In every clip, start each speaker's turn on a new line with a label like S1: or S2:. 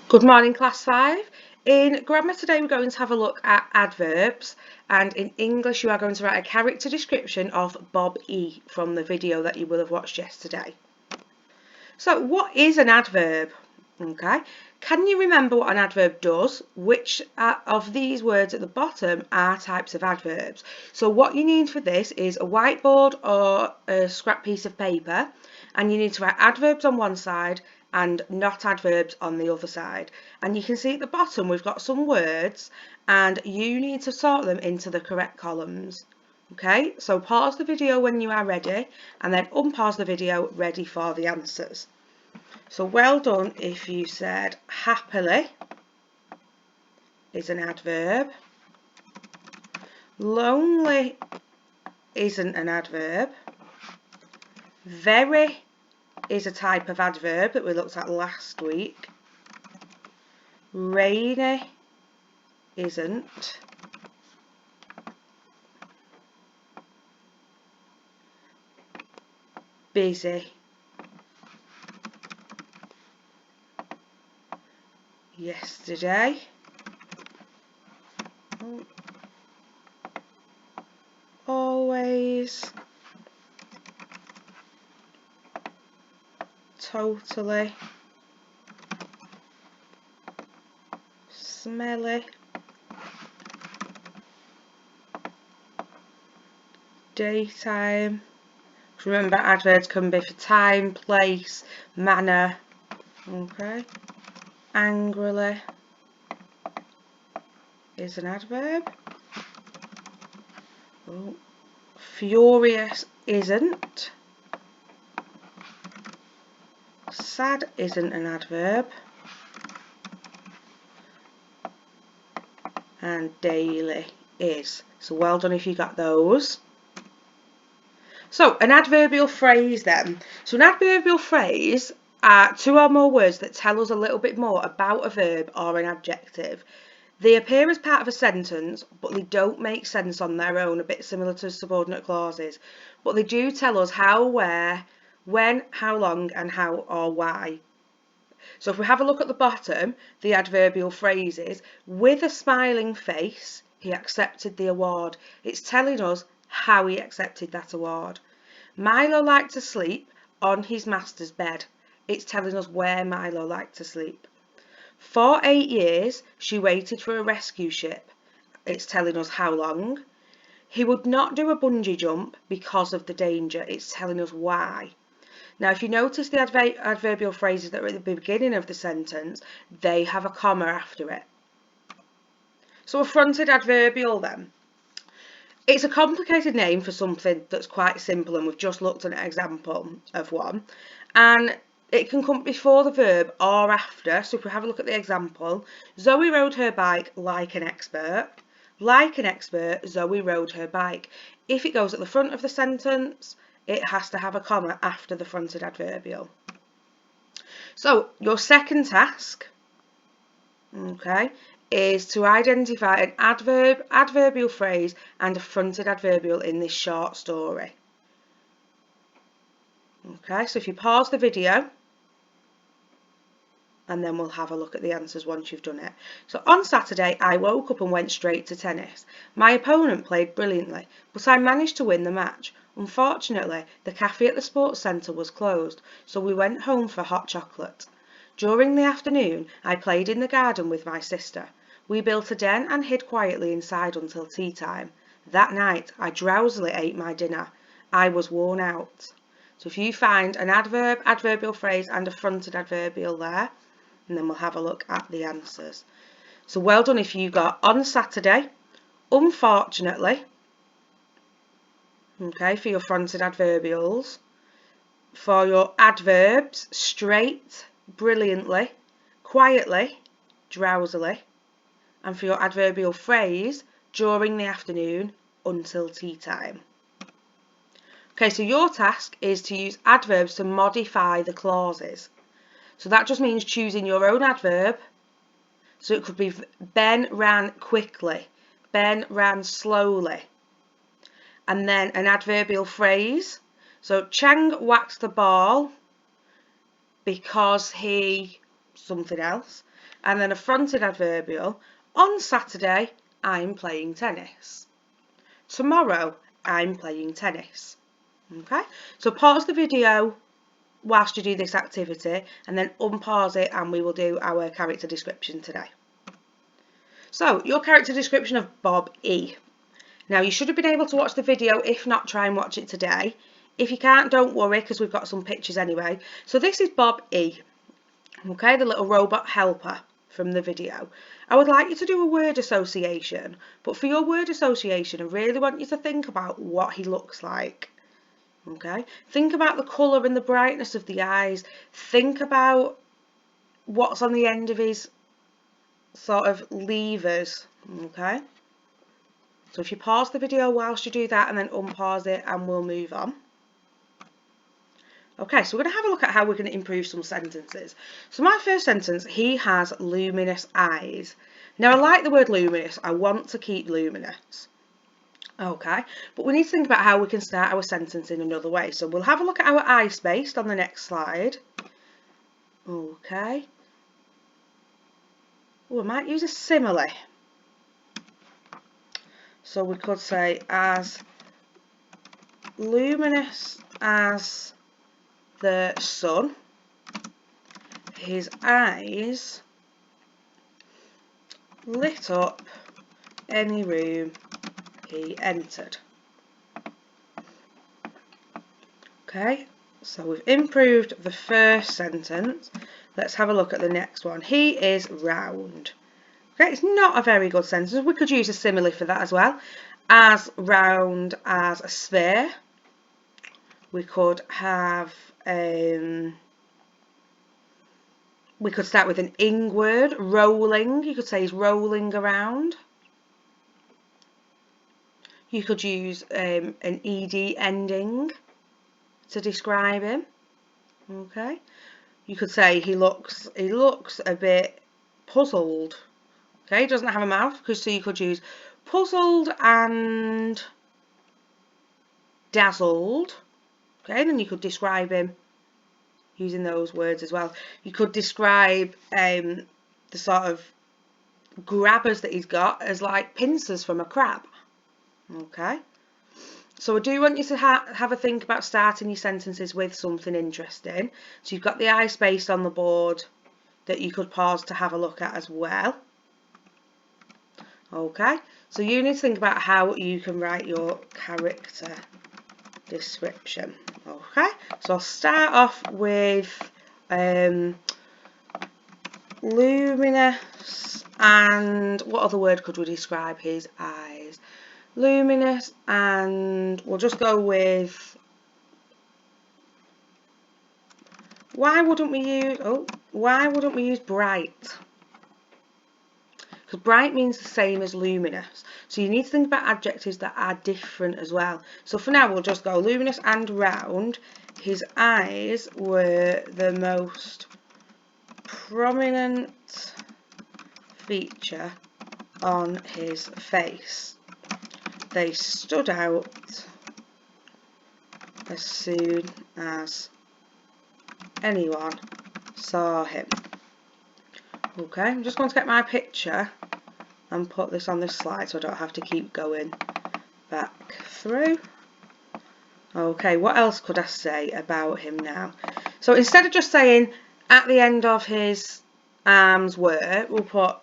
S1: Good morning, Class 5. In grammar today we're going to have a look at adverbs, and in English you are going to write a character description of Bob E from the video that you will have watched yesterday. So what is an adverb? Okay, can you remember what an adverb does? Which of these words at the bottom are types of adverbs? So what you need for this is a whiteboard or a scrap piece of paper, and you need to write adverbs on one side and not adverbs on the other side. And you can see at the bottom we've got some words and you need to sort them into the correct columns. Okay, so pause the video when you are ready and then unpause the video ready for the answers. So well done if you said happily is an adverb. Lonely isn't an adverb. Very is a type of adverb that we looked at last week. Rainy isn't. Busy. Yesterday. Always. Totally. Smelly. Daytime. Remember, adverbs can be for time, place, manner. Okay. Angrily is an adverb. Oh. Furious isn't. Sad isn't an adverb. And daily is. So well done if you got those. So an adverbial phrase then. So an adverbial phrase are two or more words that tell us a little bit more about a verb or an adjective. They appear as part of a sentence, but they don't make sense on their own, a bit similar to subordinate clauses. But they do tell us how, where, when, how long, and how or why. So if we have a look at the bottom, the adverbial phrases, with a smiling face, he accepted the award. It's telling us how he accepted that award. Milo liked to sleep on his master's bed. It's telling us where Milo liked to sleep. For 8 years, she waited for a rescue ship. It's telling us how long. He would not do a bungee jump because of the danger. It's telling us why. Now, if you notice the adverbial phrases that are at the beginning of the sentence, they have a comma after it. So a fronted adverbial then. It's a complicated name for something that's quite simple, and we've just looked at an example of one. And it can come before the verb or after. So if we have a look at the example, Zoe rode her bike like an expert. Like an expert, Zoe rode her bike. If it goes at the front of the sentence, it has to have a comma after the fronted adverbial. So your second task, okay, is to identify an adverbial phrase and a fronted adverbial in this short story. Okay, so if you pause the video, and then we'll have a look at the answers once you've done it. So on Saturday, I woke up and went straight to tennis. My opponent played brilliantly, but I managed to win the match. Unfortunately, the cafe at the sports centre was closed, so we went home for hot chocolate. During the afternoon, I played in the garden with my sister. We built a den and hid quietly inside until tea time. That night, I drowsily ate my dinner. I was worn out. So if you find an adverb, adverbial phrase and a fronted adverbial there, and then we'll have a look at the answers. So well done if you got on Saturday, unfortunately, okay, for your fronted adverbials. For your adverbs, straight, brilliantly, quietly, drowsily. And for your adverbial phrase, during the afternoon, until tea time. Okay, so your task is to use adverbs to modify the clauses. So that just means choosing your own adverb. So it could be Ben ran quickly, Ben ran slowly. And then an adverbial phrase. So Chang whacked the ball because he something else. and then a fronted adverbial. On Saturday, I'm playing tennis. Tomorrow, I'm playing tennis. Okay, so pause the video whilst you do this activity and then unpause it and we will do our character description today. So, your character description of Bob E. Now, you should have been able to watch the video. If not, try and watch it today. If you can't, don't worry, because we've got some pictures anyway. So this is Bob E. Okay, the little robot helper from the video. I would like you to do a word association, but for your word association, I really want you to think about what he looks like. Okay, think about the colour and the brightness of the eyes. Think about what's on the end of his sort of levers. Okay, so if you pause the video whilst you do that and then unpause it and we'll move on. Okay, so we're going to have a look at how we're going to improve some sentences. So my first sentence, he has luminous eyes. Now I like the word luminous, I want to keep luminous. Okay, but we need to think about how we can start our sentence in another way. So we'll have a look at our I spaced on the next slide. Okay. Oh, I might use a simile. So we could say as luminous as the sun, his eyes lit up any room he entered. Okay, so we've improved the first sentence. Let's have a look at the next one. He is round. Okay, it's not a very good sentence. We could use a simile for that as well. As round as a sphere. We could have we could start with an ing word, rolling. You could say he's rolling around. You could use an ed ending to describe him. Okay. You could say he looks a bit puzzled. Okay, he doesn't have a mouth, so you could use puzzled and dazzled. Okay, and then you could describe him using those words as well. You could describe the sort of grabbers that he's got as like pincers from a crab. Okay, so I do want you to have a think about starting your sentences with something interesting. So you've got the I spaced on the board that you could pause to have a look at as well. Okay, so you need to think about how you can write your character description. Okay, so I'll start off with luminous, and what other word could we describe his eyes? Luminous, and we'll just go with, why wouldn't we use bright? Because bright means the same as luminous. So you need to think about adjectives that are different as well. So for now we'll just go luminous and round. His eyes were the most prominent feature on his face. They stood out as soon as anyone saw him. Okay, I'm just going to get my picture and put this on this slide so I don't have to keep going back through. Okay, what else could I say about him now? So instead of just saying at the end of his arms were, we'll put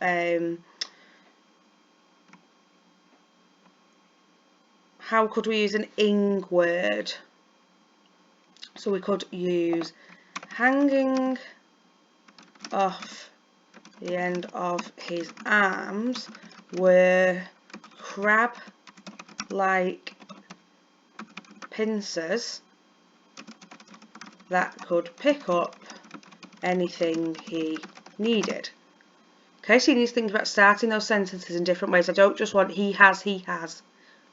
S1: how could we use an ing word? So we could use hanging off the end of his arms were crab-like pincers that could pick up anything he needed. Okay, so you need to think about starting those sentences in different ways. I don't just want he has.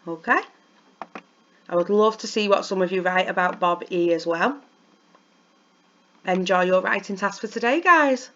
S1: Okay? I would love to see what some of you write about Bob E as well. Enjoy your writing task for today, guys.